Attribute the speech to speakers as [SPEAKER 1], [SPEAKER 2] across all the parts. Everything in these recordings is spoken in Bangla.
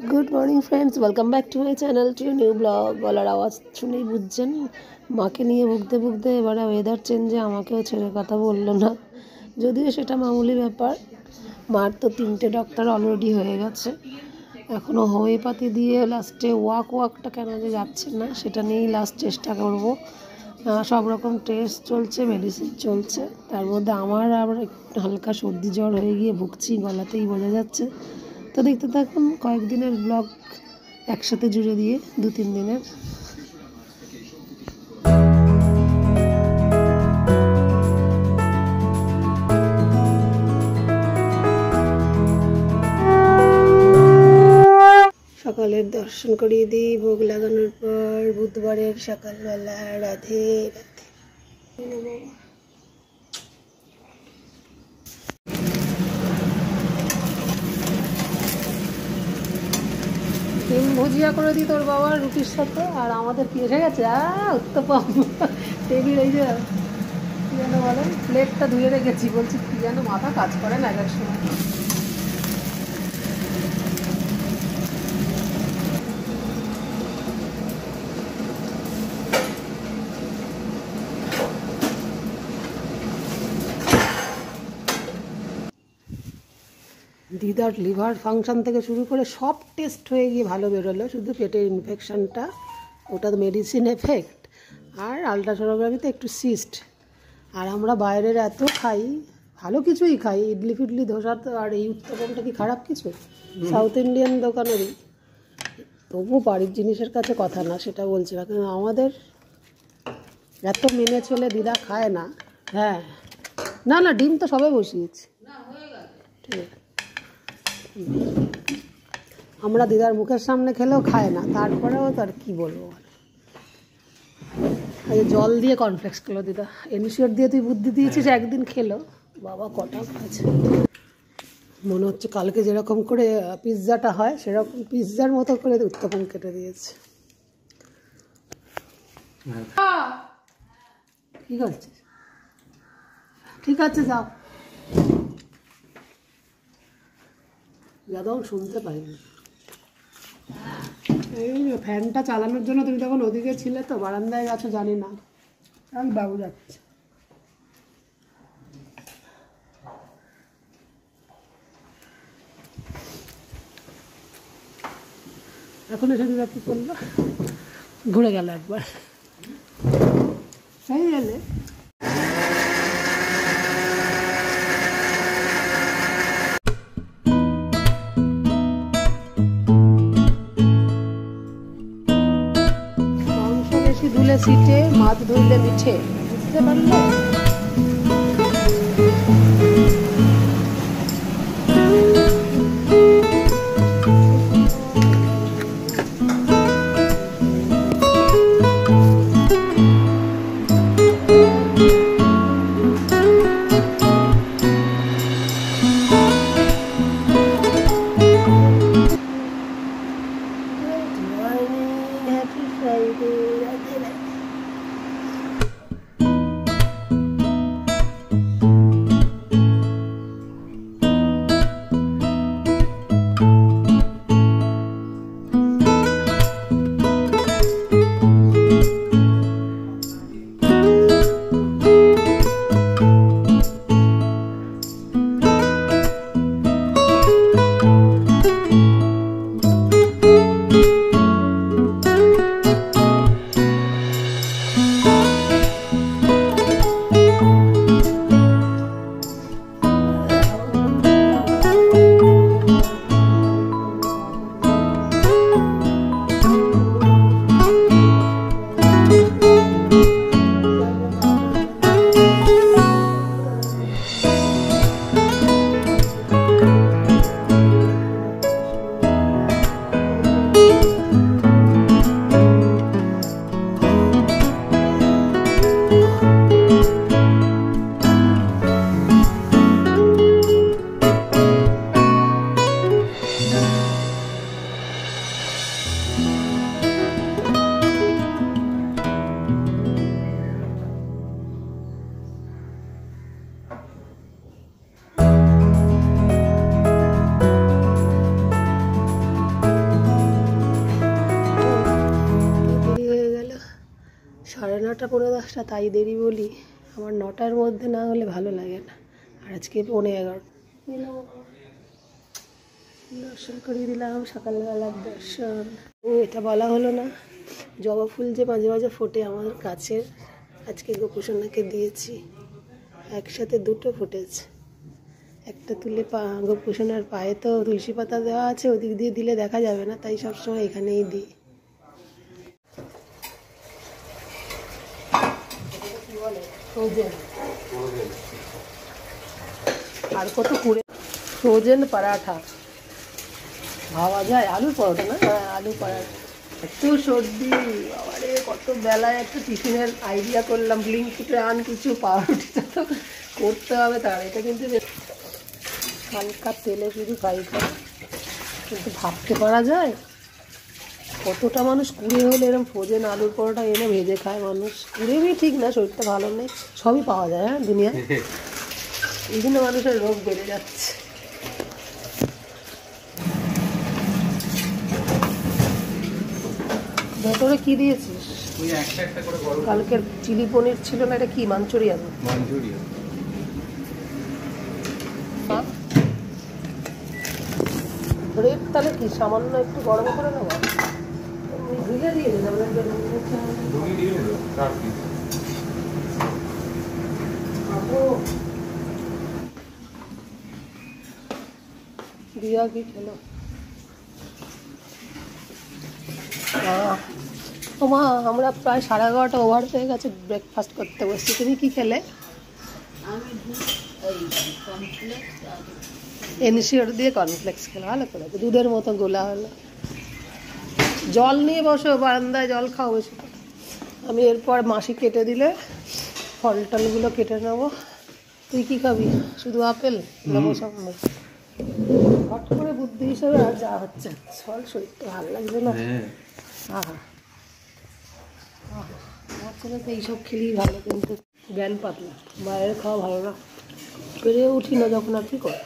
[SPEAKER 1] Good morning friends, welcome back to my channel to new blog. গলার আওয়াজ শুনেই বুঝছেন মাকে নিয়ে ভুগতে ভুগতে এবারে ওয়েদার চেঞ্জে আমাকেও ছেড়ে কথা বললো না, যদিও সেটা মামুলি ব্যাপার। মার তো 3টে ডক্টর অলরেডি হয়ে গেছে, এখনও হোমিওপ্যাথি দিয়ে লাস্টে ওয়াকটা কেন যে যাচ্ছে না সেটা নিয়েই লাস্ট চেষ্টা করব। সব রকম টেস্ট চলছে, মেডিসিন চলছে, তার মধ্যে আমার আবার একটু হালকা সর্দি জ্বর হয়ে গিয়ে ভুগছি, গলাতেই বোঝা যাচ্ছে। তো দেখতে থাকুন কয়েকদিনের ব্লগ একসাথে জুড়ে দিয়ে 2-3 দিনের। সকালের দর্শন করিয়ে দিই ভোগ লাগানোর পর, বুধবারের সকালবেলা। রাধে রাধে। ডিম ভুজিয়া করে দিই তোর বাবার রুটির সাথে, আর আমাদের কি এসে গেছে উত্তপম টেবিল। এই যে কি যেন বলেন, প্লেটটা ধুয়ে রেখেছি, বলছি কি যেন মাথা কাজ করে না এক সময়। দিদার লিভার ফাংশন থেকে শুরু করে সব টেস্ট হয়ে গিয়ে ভালো বেরোলো, শুধু পেটের ইনফেকশানটা, ওটা মেডিসিন এফেক্ট, আর আলট্রাসোনোগ্রাফিতে একটু সিস্ট। আর আমরা বাইরের এত খাই, ভালো কিছুই খাই, ইডলি ফিডলি ধোসা, তো আর এই উত্তপমটা কি খারাপ কিছু? সাউথ ইন্ডিয়ান দোকানেরই, তবুও বাড়ির জিনিসের কাছে কথা না, সেটা বলছি না। কারণ আমাদের এত মেনে চলে দিদা খায় না। হ্যাঁ, না না, ডিম তো সবাই বসিয়েছি, ঠিক আছে। আমরা দিদার মুখের সামনে খেলেও খায় না, তারপরেও তার কি বলবো। জল দিয়ে কর্নফ্লেক্স খেলো দিদা, এনশিওর দিয়ে তুই বুদ্ধি দিয়েছিস, একদিন খেলো, বাবা কটা খাচ্ছে। মনে হচ্ছে কালকে যেরকম করে পিৎজাটা হয় সেরকম পিৎজার মতো করে উত্তপম কেটে দিয়েছে। কি করছিস? ঠিক আছে যাও। যাদব শুনতে পাইনি। এই ফ্যানটা চালানোর জন্য তুমি তখন ওদিকে ছিলে, তো বারান্দায় গেছো জানি না, আর বাবু যাচ্ছে। এখন এসে দিদা কী করলো, ঘুরে গেল একবার, সেই গেলে মাংস বেশি ধুলে সিটে, মাছ ধরলে মিঠে, বুঝতে পারলে? 9টা 10:15 তাই দেরি বলি, আমার 9টার মধ্যে না হলে ভালো লাগে না। আর আজকে 11:15 দর্শন করিয়ে দিলাম, সকালবেলার দর্শন। ও এটা বলা হলো না, জবা ফুল যে মাঝে মাঝে ফোটে আমার গাছের, আজকে গোপুসোনাকে দিয়েছি, একসাথে 2টো ফুটেছে। একটা তুলে গোপুসোনার পায়ে তো তুলসী পাতা দেওয়া আছে, ওদিক দিয়ে দিলে দেখা যাবে না, তাই সবসময় এখানেই দিই। আর কত কুড়ে ফ্রোজেন পরাঠা ভাবা যায়, আলুর পরোটা না, হ্যাঁ আলু পরাঠা। একটু সর্দি বাবারে, কত বেলায় একটা টিফিনের আইডিয়া করলাম, ব্লিঙ্কিটে আন কিছু, পাউরুটিটা তো করতে হবে তার। এটা কিন্তু হালকা তেলে শুধু ফ্রাই করে, কিন্তু ভাবতে পারা যায় কতটা মানুষ কুড়ে হলে এরকম ফ্রোজেন আলুর পরোটা এনে ভেজে খায় মানুষ। কুড়েবি ঠিক না, শরীরটা ভালো নেই, সবই পাওয়া যায় হ্যাঁ দুনিয়ায়, এই জন্য মানুষের রোগ বেড়ে যাচ্ছে। ভেতরে কি দিয়েছিস? কালকের চিলি পনির ছিল না, এটা কি মাঞ্চুরিয়ান? ব্রেড তাহলে কি সামান্য একটু গরম করে নেবো, ভিজে দিয়ে দিয়া কি খেলো? মা আমরা প্রায় 11:30 ওভার হয়ে গেছে, ব্রেকফাস্ট করতে বসছি। তুমি কি খেলে? এনশিওর দিয়ে কর্নফ্লেক্স খেলো, ভালো করে দুধের মতো গোলা হলো। জল নিয়ে বসো বারান্দায়, জল খাও বেশি। আমি এরপর মাসি কেটে দিলে ফল টলগুলো কেটে নেবো। তুই কি খাবি? শুধু আপেল নেবো সামনে, হট করে বুদ্ধি হিসাবে আর যা হচ্ছে ফল, শরীরটা ভালো লাগছে না। হ্যাঁ আমার ছেলে তো এইসব খেলেই ভালো, কিন্তু জ্ঞান পাতলা, বাইরের খাওয়া ভালো না, পেরে উঠি না যখন। আর কি কর,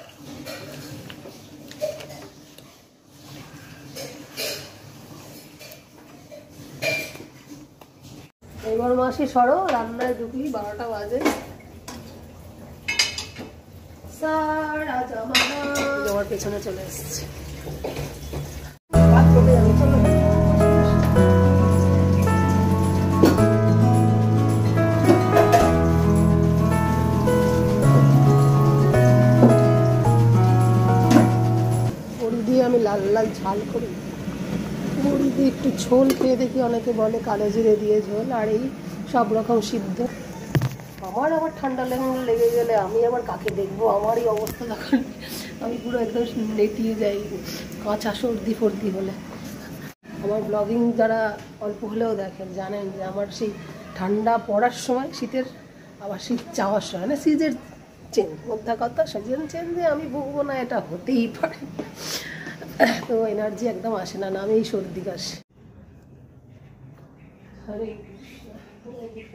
[SPEAKER 1] এবার মাসি সরো, রান্নায় ঢুকলি 12টা বাজে। আমার পেছনে চলে এসছে, বড়ি দিয়ে আমি লাল লাল ঝাল করি, বড়ি দিয়ে একটু ঝোল খেয়ে দেখি, অনেকে বলে কালো জিরে দিয়ে ঝোল, আর এই সব রকম সিদ্ধ। আবার ঠান্ডা লেগে গেলে আমি আবার কাকে দেখবো, আমারই অবস্থা তখন, আমি পুরো একদম নেতিয়ে যাই কাঁচা সর্দি ফর্দি হলে। আমার ব্লগিং যারা অল্প হলেও দেখেন জানেন যে আমার সেই ঠান্ডা পড়ার সময়, শীতের আবার শীত চাওয়ার সময়, না সিজের চেঞ্জ, মধ্যা কথা সিজন চেঞ্জে আমি ভুগবো না, এটা হতেই পারে। তো এনার্জি একদম আসে না, আমি এই সর্দি কাশি। হরে কৃষ্ণ হরে কৃষ্ণ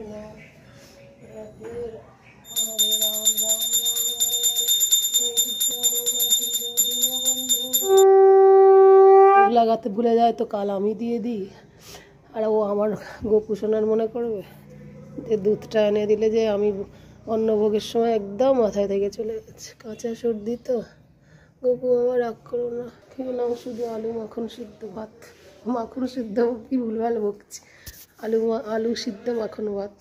[SPEAKER 1] লাগাতে ভুলে যায় তো কাল আমি দিয়ে দিই, আর ও আমার গোপুসোনার মনে করবে যে দুধটা এনে দিলে যে আমি অন্নভোগের সময় একদম মাথায় থেকে চলে গেছে। কাঁচা সর্দি তো, গোপু আমার রাগ করো না, খেয়ে নাও শুধু আলু মাখন সিদ্ধ ভাত, মাখন সিদ্ধ কি ভুলভাল বকছি, আলু সিদ্ধ মাখন ভাত।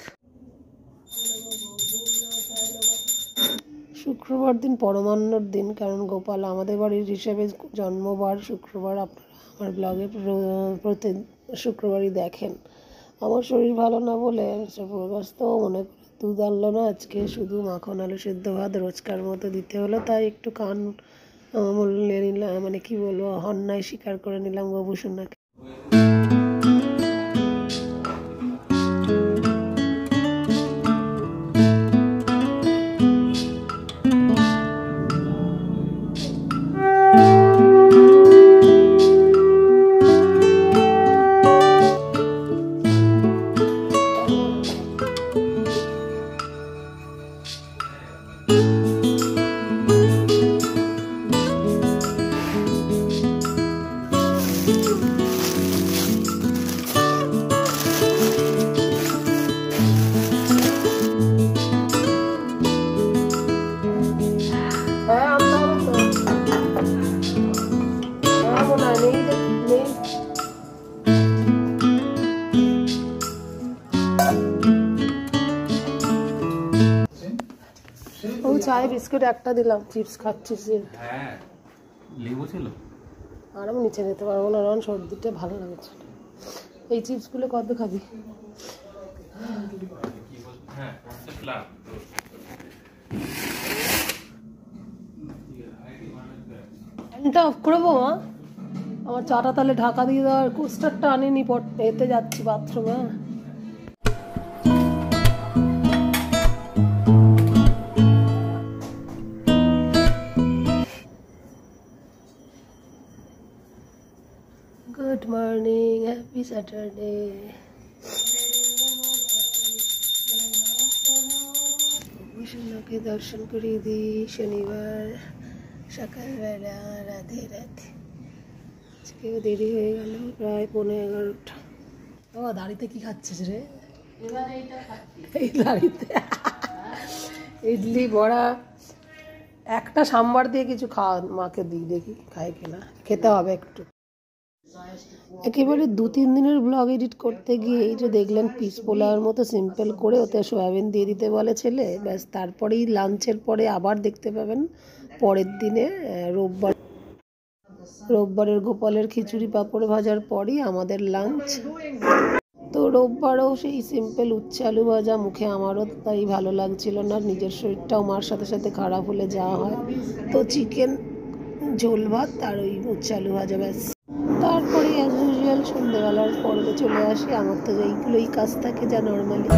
[SPEAKER 1] শুক্রবার দিন পরমান্নর দিন, কারণ গোপাল আমাদের বাড়ির হিসেবে জন্মবার শুক্রবার। আপনারা আমার ব্লগে প্রতি শুক্রবারই দেখেন। আমার শরীর ভালো না বলে প্রকাশও মনে করে দুধ আনলো না আজকে, শুধু মাখন আলু সিদ্ধ ভাত রোজকার মতো দিতে হলো, তাই একটু কান মূল্যে নিলাম, মানে কি বলবো, অন্যায় স্বীকার করে নিলাম গোপুসোনাকে। না, নেই নেই। ও চায়ে বিস্কুট একটা দিলাম, চিপস খাচ্ছিস যে।
[SPEAKER 2] হ্যাঁ লেবু ছিল।
[SPEAKER 1] আর আমি নিচে যেতে পারবো না, কারণ সর্দিটা ভালো লাগছে। এই চিপসগুলো কবে খাবি? ফ্যানটা অফ করবো মা? আমার চাটা তাহলে ঢাকা দিয়ে দেওয়ার কোস্টারটা আনিনি, এতে যাচ্ছি বাথরুমে। Good morning, happy Saturday. বিষ্ণুকে দর্শন করিয়ে দিই শনিবার সকালবেলা। রাধে রাধে। আজকেও দেরি হয়ে গেল, প্রায় 11:15। ও দাড়িতে কি খাচ্ছিস রে? এই দাড়িতে ইডলি বড়া, একটা সাম্বার দিয়ে কিছু খাওয়া, মাকে দিই, দেখি খায় কিনা। খেতে হবে একটু। একেবারে 2-3 দিনের ব্লগ এডিট করতে গিয়ে এই যে দেখলেন পিস পোলাওয়ের মতো সিম্পল করে ওতে সয়াবিন দিয়ে দিতে বলে ছেলে, ব্যাস। তারপরেই লাঞ্চের পরে আবার দেখতে পাবেন পরের দিনে রোববারের গোপালের খিচুড়ি পাঁপড় ভাজার পরই আমাদের লাঞ্চ। তো রোববারও সেই সিম্পল উচ্ছে আলু ভাজা, মুখে আমারও তাই ভালো লাগছিল না, নিজের শরীরটাও মার সাথে সাথে খারাপ হলে যা হয়। তো চিকেন ঝোল ভাত আর ওই উচ্ছে আলু ভাজা, ব্যাস। তারপরে অ্যাজ ইউজুয়াল সন্ধ্যেবেলার পর্বে চলে আসি। আমার তো এইগুলোই কাজ থাকে যা নর্মালি।